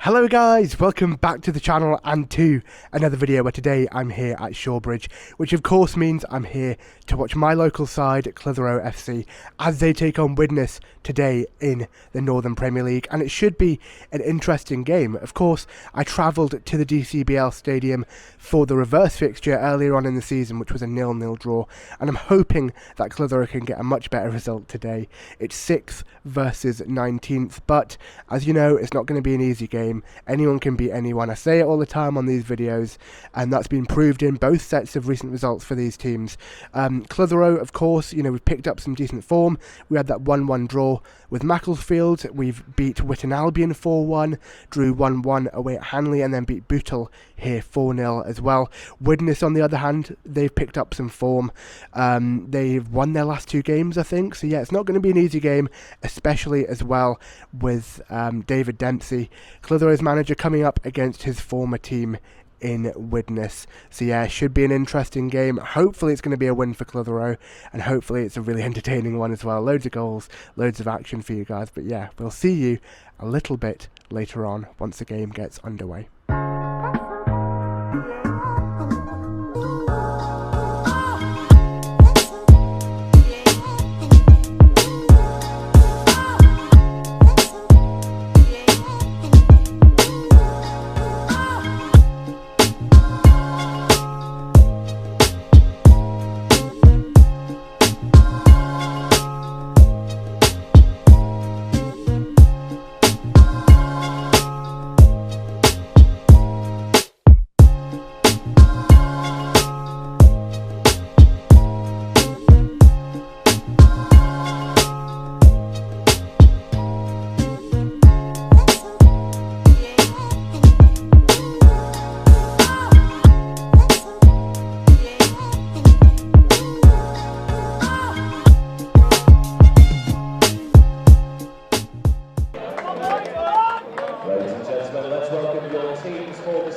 Hello guys, welcome back to the channel and to another video where today I'm here at Shawbridge, which of course means I'm here to watch my local side, Clitheroe F.C, as they take on Widnes today in the Northern Premier League, and it should be an interesting game. Of course, I travelled to the DCBL stadium for the reverse fixture earlier on in the season, which was a 0-0 draw, and I'm hoping that Clitheroe can get a much better result today. It's 6th versus 19th, but as you know, it's not going to be an easy game. Anyone can beat anyone. I say it all the time on these videos, and that's been proved in both sets of recent results for these teams. Clitheroe, of course, we've picked up some decent form. We had that 1-1 draw with Macclesfield. We've beat Witton Albion 4-1, drew 1-1 away at Hanley, and then beat Bootle here 4-0 as well. Widnes, on the other hand, they've picked up some form. They've won their last 2 games, I think. So yeah, it's not going to be an easy game, especially as well with David Dempsey, Clitheroe's manager, coming up against his former team in Widnes. So yeah, it should be an interesting game. Hopefully it's going to be a win for Clitheroe, and hopefully it's a really entertaining one as well. Loads of goals, loads of action for you guys. But yeah, we'll see you a little bit later on once the game gets underway.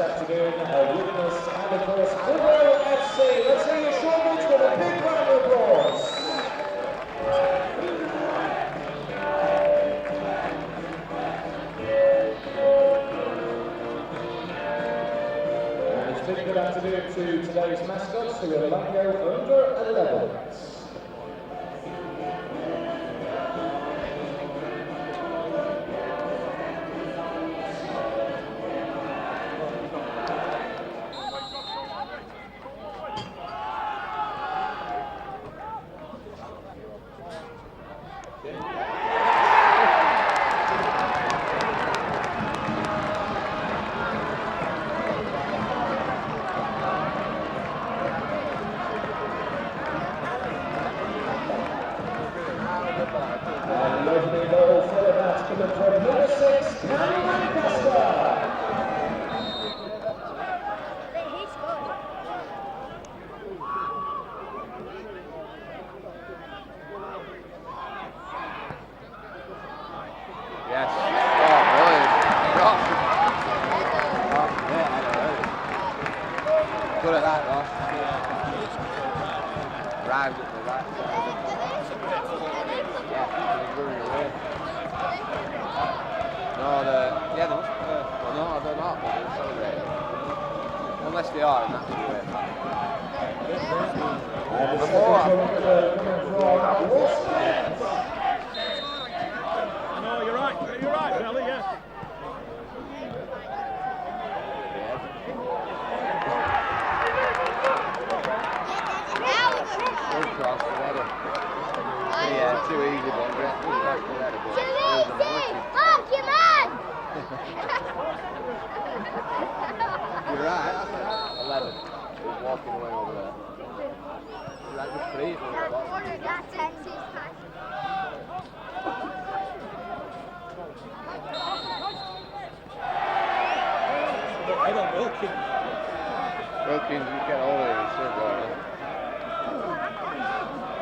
Afternoon, Widnes and of course Clitheroe FC. Let's see your Shawbridge with a big round of applause. And it's big good afternoon to today's mascots who are Mango under 11s. And the opening goal for the match coming from number 6, Cam Lancaster. Yes. Oh, brilliant. Good at that, Ross. Drives it to the right side. No, they must well, no, they're not, but they're celebrating. Unless they are, and that's the way. No, you're right, Billy, yeah. Good cross to header. Yeah, too easy, but great. Good cross to header, but Fuck you, man! you're right, that's right. 11. He's walking away over there. You're right, just 3. That's Texas. Head on Wilkins. Wilkins, you get hold of him, he's still going on.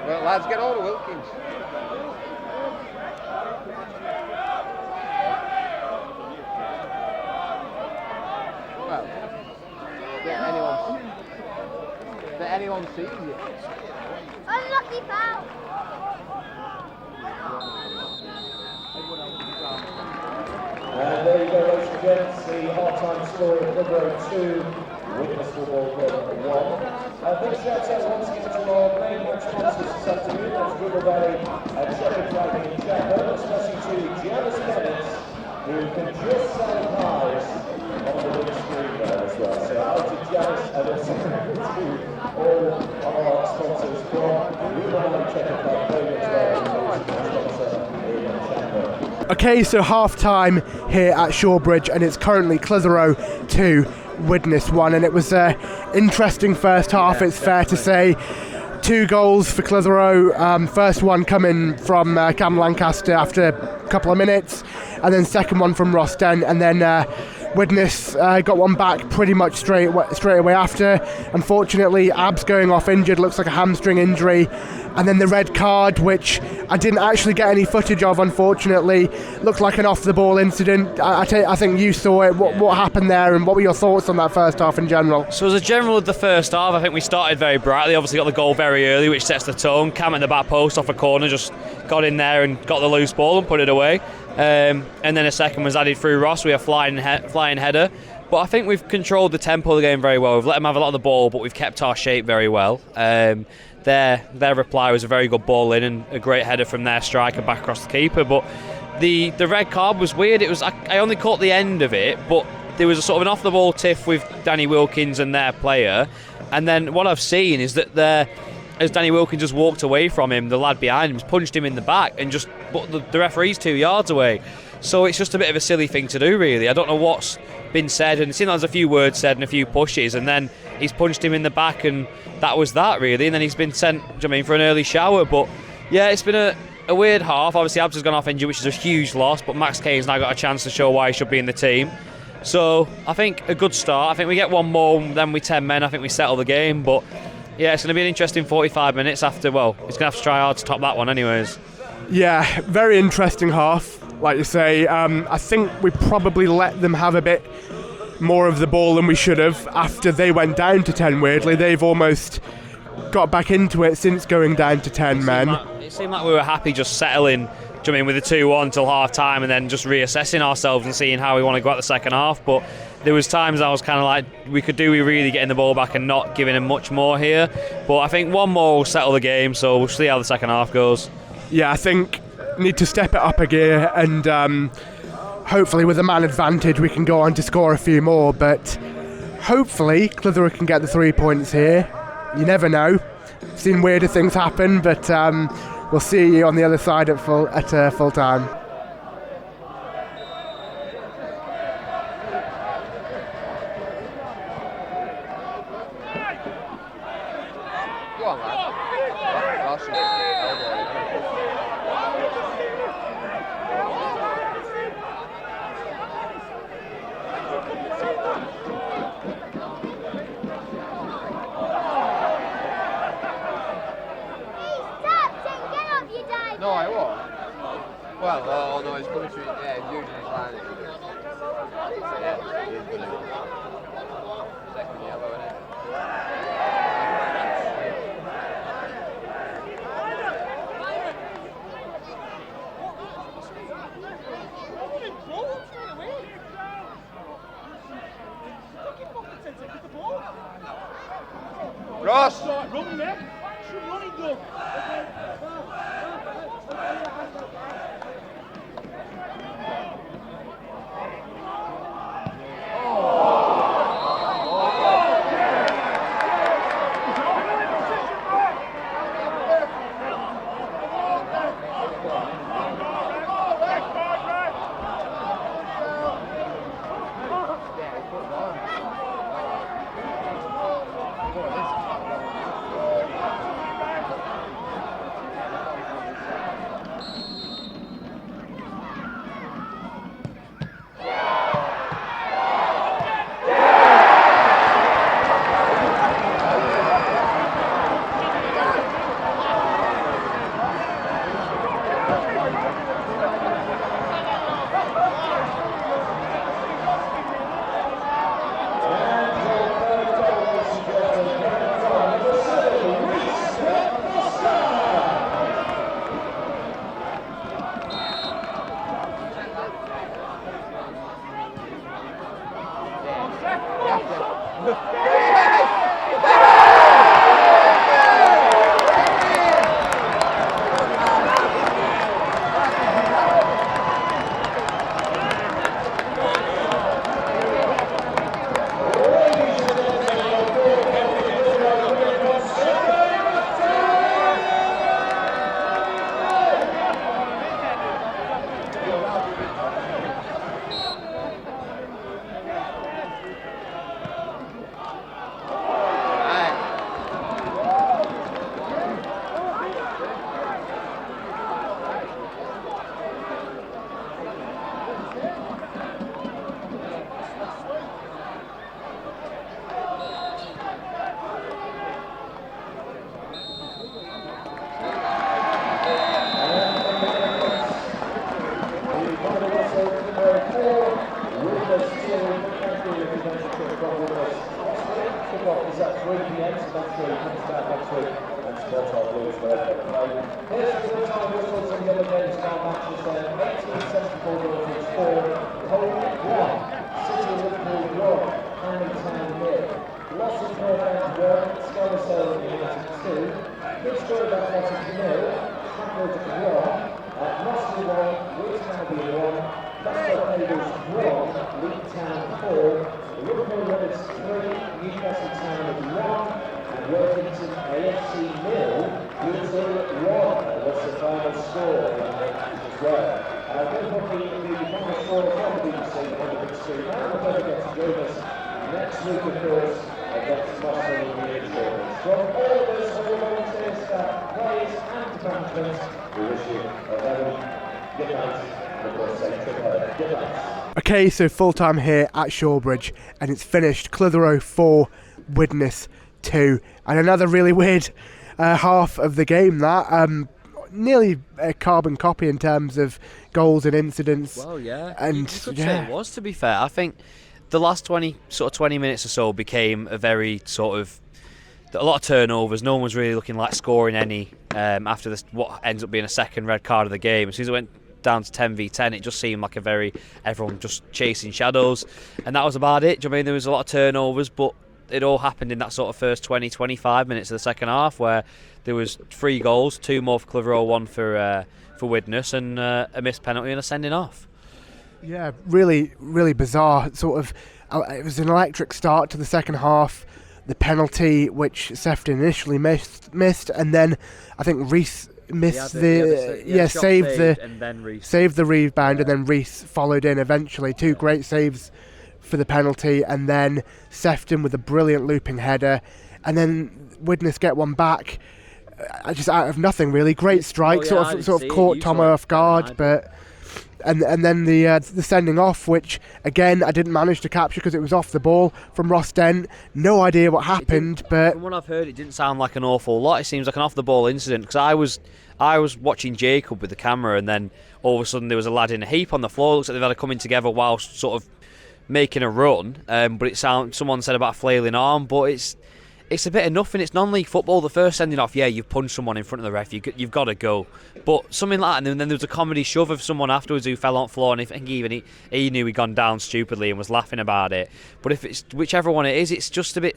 Well, lads, get hold of Wilkins. Well, that anyone sees you. Unlucky foul. And there you go, ladies and gents, the half-time score of Clitheroe 2, Widnes Football Club 1. Big shout out once again to our main match sponsors this afternoon, that's Ribble Valley and Shepherd Dragon in Chapel, especially to Janice Bennett, who can just say hi on the big screen there as well. So out to Janice and also to all our sponsors from Ribble Valley Shepherd Dragon, very much welcome to our sponsor in Chapel. Okay, so half time here at Shawbridge, and it's currently Clitheroe 2, Widnes 1, and it was an interesting first half, it's fair to say. 2 goals for Clitheroe, first one coming from Cam Lancaster after a couple of minutes, and then second one from Ross Dent, and then Widnes got one back pretty much straight away after. Unfortunately, Abs going off injured, looks like a hamstring injury, and then the red card, which I didn't actually get any footage of, unfortunately. Looked like an off-the-ball incident. I think you saw it. What happened there, and what were your thoughts on that first half in general? So as a general of the first half, I think we started very brightly. Obviously got the goal very early, which sets the tone. Cam in the back post off a corner just got in there and got the loose ball and put it away. And then a second was added through Ross. We have flying header. But I think we've controlled the tempo of the game very well. We've let them have a lot of the ball, but we've kept our shape very well. Their reply was a very good ball in and a great header from their striker back across the keeper. But the red card was weird. It was I only caught the end of it, but there was a sort of an off-the-ball tiff with Danny Wilkins and their player. And then what I've seen is that as Danny Wilkins just walked away from him, the lad behind him punched him in the back and just put the referee's 2 yards away. So it's just a bit of a silly thing to do, really. I don't know what's been said, and it seems like there's a few words said and a few pushes, and then he's punched him in the back, and that was that, really. And then he's been sent, for an early shower. But yeah, it's been a weird half. Obviously, Abs has gone off injured, which is a huge loss, but Max Kane's now got a chance to show why he should be in the team. So I think a good start. I think we get one more, then we 10 men. I think we settle the game. But yeah, it's going to be an interesting 45 minutes after. Well, he's going to have to try hard to top that one, anyways. Yeah, very interesting half, like you say. I think we probably let them have a bit more of the ball than we should have after they went down to 10, weirdly. They've almost got back into it since going down to 10 men. It seemed like we were happy just settling, with a 2-1 till half time and then just reassessing ourselves and seeing how we want to go out the second half. But there was times I was kind of like, we really getting the ball back and not giving them much more here. But I think one more will settle the game, so we'll see how the second half goes. Yeah, I think need to step it up a gear, and hopefully with a man advantage we can go on to score a few more. But hopefully Clitheroe can get the 3 points here. You never know. I've seen weirder things happen, but we'll see you on the other side at full time. Go on, lad. Ross. No, I won't. Well, oh no, he's coming to it. Yeah, using his line. Yeah, he's good. Second yellow, isn't it? Ross! Running there. Should run it, go. Is at 3 p.m, so that's where you can start next week and support our Blues wherever they play. Here's the full time results from the other games star matches there. 1874 Dolphins 4, Hull 1, City of Liverpool 1, Hanley Town 0. Loss of Northend 1, Scarsdale United 2, Pittsburgh Athletic 0, Trafford 1, Mossley 1, Wheaton Albion 1, Glasgow Cabels 1, Leeds Town 4, Liverpool Rovers 3, Newcastle Town 1, and Worthington AFC 0, Newcastle 1. That's the final score in the matches as well. Good hockey, the final score from the BBC on the big screen. And we'll don't forget to join us next week, of course, against Mossley in the insurance. From all of us, all volunteers, staff, players, and management, we wish you a very good night and of course safe trip home. Good night. Okay, so full time here at Shawbridge, and it's finished. Clitheroe 4, Widnes 2, and another really weird half of the game. That nearly a carbon copy in terms of goals and incidents. Well, yeah, and you could say it was. To be fair, I think the last 20 minutes or so became a very sort of a lot of turnovers. No one was really looking like scoring any after this. What ends up being a second red card of the game. As soon as it went down to 10v10, it just seemed like everyone just chasing shadows, and that was about it. Do you know what I mean? There was a lot of turnovers, but it all happened in that sort of first 20-25 minutes of the second half, where there was 3 goals, 2 more for Clitheroe, 1 for Widnes, and a missed penalty and a sending off. Yeah, really, really bizarre. Sort of, it was an electric start to the second half. The penalty, which Sefton initially missed, and then I think Reese missed saved the rebound, and then Reese followed in eventually. 2 great saves for the penalty, and then Sefton with a brilliant looping header, and then Widnes get one back just out of nothing really. Great strike, sort of caught Tom off guard, but and then the sending off, which again I didn't manage to capture because it was off the ball from Ross Dent. No idea what happened, but from what I've heard, it didn't sound like an awful lot. It seems like an off the ball incident, because I was watching Jacob with the camera, and then all of a sudden there was a lad in a heap on the floor. It looks like they've had a coming together whilst sort of making a run, but someone said about a flailing arm, but it's a bit of nothing. It's non-league football. The first sending off, yeah, you've punched someone in front of the ref, you've got to go. But something like that, and then there was a comedy shove of someone afterwards who fell on the floor, and I think even he knew he'd gone down stupidly and was laughing about it. But if it's whichever one it is, it's just a bit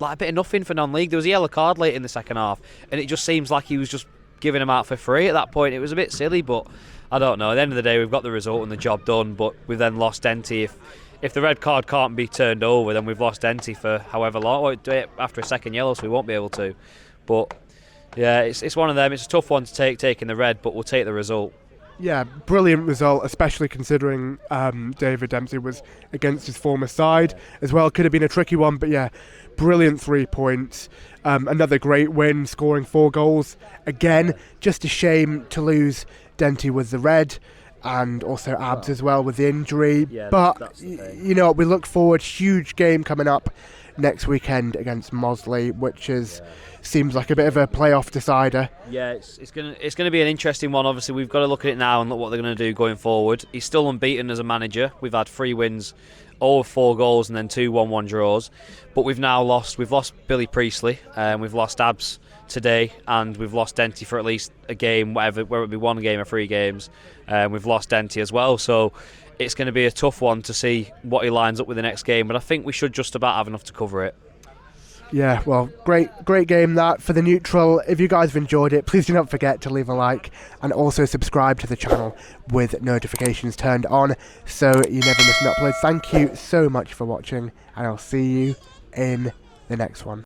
of nothing for non-league. There was a yellow card late in the second half, and it just seems like he was just giving them out for free at that point. It was a bit silly, but I don't know. At the end of the day, we've got the result and the job done, but we've then lost Denty. If the red card can't be turned over, then we've lost Denty for however long. We'll do it after a second yellow, so we won't be able to. But yeah, it's one of them. It's a tough one to take, taking the red, but we'll take the result. Yeah, brilliant result, especially considering David Dempsey was against his former side as well. Could have been a tricky one, but yeah, brilliant 3 points. Another great win, scoring 4 goals. Again, just a shame to lose Denty with the red, and also Abs as well with the injury. Yeah, but that's the thing. you know, we look forward. Huge game coming up next weekend against Mossley, which seems like a bit of a playoff decider. Yeah, it's gonna be an interesting one. Obviously, we've got to look at it now and look what they're going to do going forward. He's still unbeaten as a manager. We've had 3 wins, all 4 goals, and then 2 1-1 draws. But we've lost Billy Priestley, and we've lost Abs today, and we've lost Denty for at least a game, whether it be 1 game or 3 games. We've lost Denty as well, so it's going to be a tough one to see what he lines up with the next game, but I think we should just about have enough to cover it. Yeah, well, great game that for the neutral. If you guys have enjoyed it, please do not forget to leave a like and also subscribe to the channel with notifications turned on so you never miss an upload. Thank you so much for watching, and I'll see you in the next one.